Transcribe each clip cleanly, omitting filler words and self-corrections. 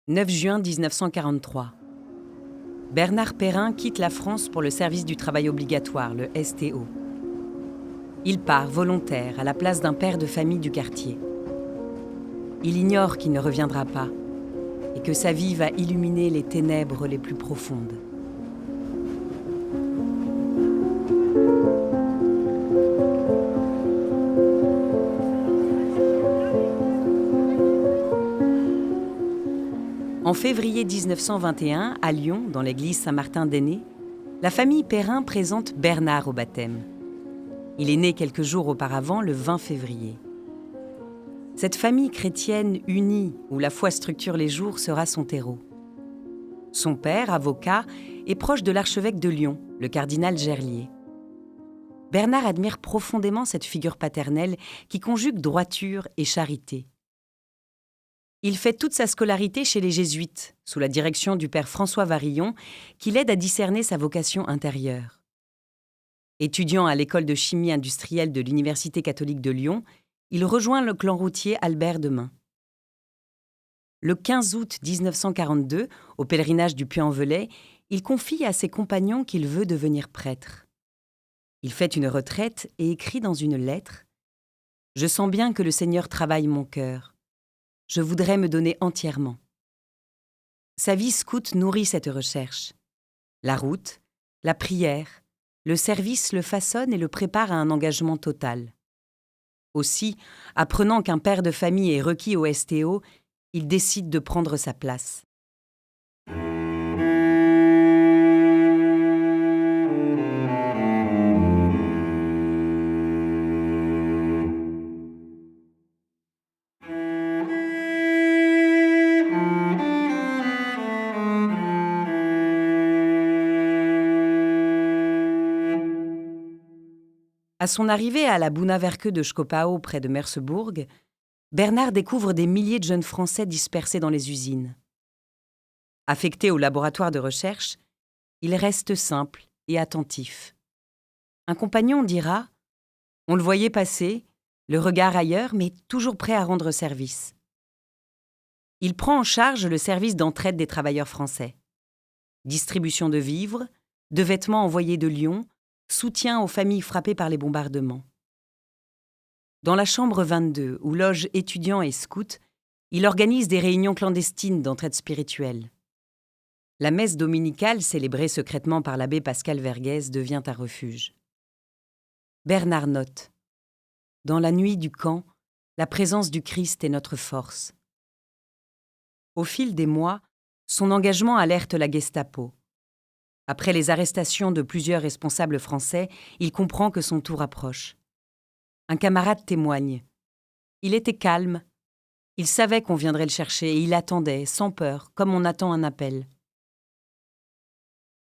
9 juin 1943. Bernard Perrin quitte la France pour le service du travail obligatoire, le STO. Il part volontaire à la place d'un père de famille du quartier. Il ignore qu'il ne reviendra pas et que sa vie va illuminer les ténèbres les plus profondes. En février 1921, à Lyon, dans l'église Saint-Martin-d'Ainay, la famille Perrin présente Bernard au baptême. Il est né quelques jours auparavant, le 20 février. Cette famille chrétienne unie, où la foi structure les jours, sera son terreau. Son père, avocat, est proche de l'archevêque de Lyon, le cardinal Gerlier. Bernard admire profondément cette figure paternelle qui conjugue droiture et charité. Il fait toute sa scolarité chez les Jésuites, sous la direction du père François Varillon, qui l'aide à discerner sa vocation intérieure. Étudiant à l'école de chimie industrielle de l'Université catholique de Lyon, il rejoint le clan routier Albert de Mun. Le 15 août 1942, au pèlerinage du Puy-en-Velay, il confie à ses compagnons qu'il veut devenir prêtre. Il fait une retraite et écrit dans une lettre « Je sens bien que le Seigneur travaille mon cœur. Je voudrais me donner entièrement. » Sa vie scout nourrit cette recherche. La route, la prière, le service le façonnent et le préparent à un engagement total. Aussi, apprenant qu'un père de famille est requis au STO, il décide de prendre sa place. À son arrivée à la Bounawerke de Schkopau, près de Merseburg, Bernard découvre des milliers de jeunes Français dispersés dans les usines. Affecté au laboratoire de recherche, il reste simple et attentif. Un compagnon dira « On le voyait passer, le regard ailleurs, mais toujours prêt à rendre service. » Il prend en charge le service d'entraide des travailleurs français. Distribution de vivres, de vêtements envoyés de Lyon, soutien aux familles frappées par les bombardements. Dans la chambre 22, où logent étudiants et scouts, il organise des réunions clandestines d'entraide spirituelle. La messe dominicale, célébrée secrètement par l'abbé Pascal Vergès, devient un refuge. Bernard note « Dans la nuit du camp, la présence du Christ est notre force. » Au fil des mois, son engagement alerte la Gestapo. Après les arrestations de plusieurs responsables français, il comprend que son tour approche. Un camarade témoigne. Il était calme. Il savait qu'on viendrait le chercher et il attendait, sans peur, comme on attend un appel.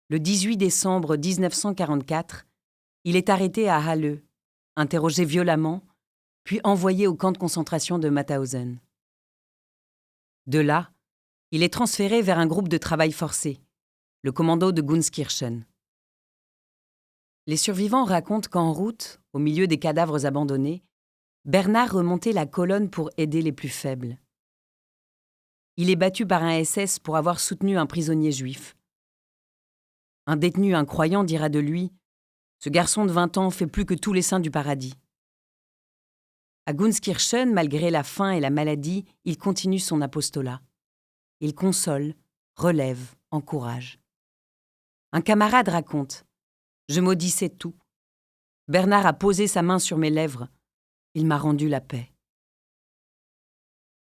Le 18 décembre 1944, il est arrêté à Halle, interrogé violemment, puis envoyé au camp de concentration de Mauthausen. De là, il est transféré vers un groupe de travail forcé, le commando de Gunskirchen. Les survivants racontent qu'en route, au milieu des cadavres abandonnés, Bernard remontait la colonne pour aider les plus faibles. Il est battu par un SS pour avoir soutenu un prisonnier juif. Un détenu incroyant dira de lui « Ce garçon de 20 ans fait plus que tous les saints du paradis. » À Gunskirchen, malgré la faim et la maladie, il continue son apostolat. Il console, relève, encourage. Un camarade raconte « Je maudissais tout. Bernard a posé sa main sur mes lèvres. Il m'a rendu la paix. »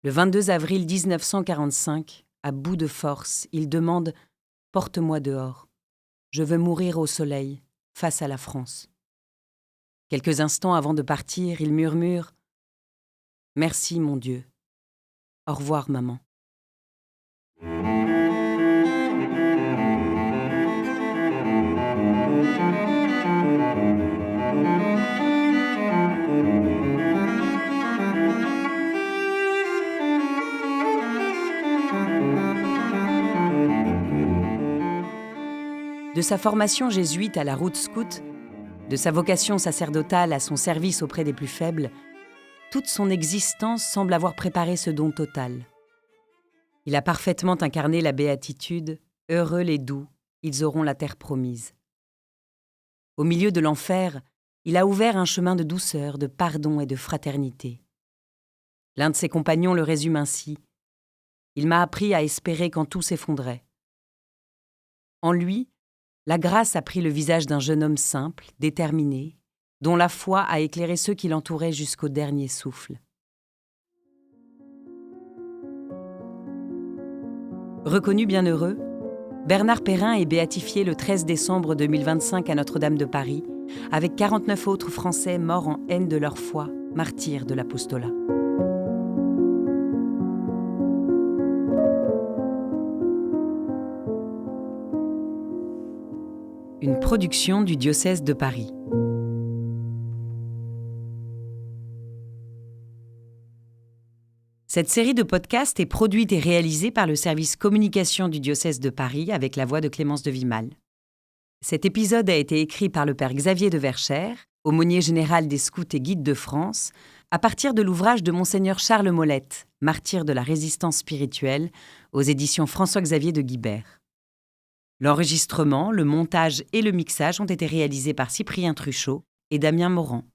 Le 22 avril 1945, à bout de force, il demande « Porte-moi dehors. Je veux mourir au soleil, face à la France. » Quelques instants avant de partir, il murmure « Merci, mon Dieu. Au revoir, maman. » De sa formation jésuite à la route scout, de sa vocation sacerdotale à son service auprès des plus faibles, toute son existence semble avoir préparé ce don total. Il a parfaitement incarné la béatitude « Heureux les doux, ils auront la terre promise ». Au milieu de l'enfer, il a ouvert un chemin de douceur, de pardon et de fraternité. L'un de ses compagnons le résume ainsi : « Il m'a appris à espérer quand tout s'effondrait. » En lui, la grâce a pris le visage d'un jeune homme simple, déterminé, dont la foi a éclairé ceux qui l'entouraient jusqu'au dernier souffle. Reconnu bienheureux, Bernard Perrin est béatifié le 13 décembre 2025 à Notre-Dame de Paris, avec 49 autres Français morts en haine de leur foi, martyrs de l'apostolat. Une production du diocèse de Paris. Cette série de podcasts est produite et réalisée par le service communication du diocèse de Paris avec la voix de Clémence de Vimal. Cet épisode a été écrit par le père Xavier de Verschère, aumônier général des Scouts et Guides de France, à partir de l'ouvrage de Monseigneur Charles Molette, martyr de la résistance spirituelle, aux éditions François-Xavier de Guibert. L'enregistrement, le montage et le mixage ont été réalisés par Cyprien Truchot et Damien Morand.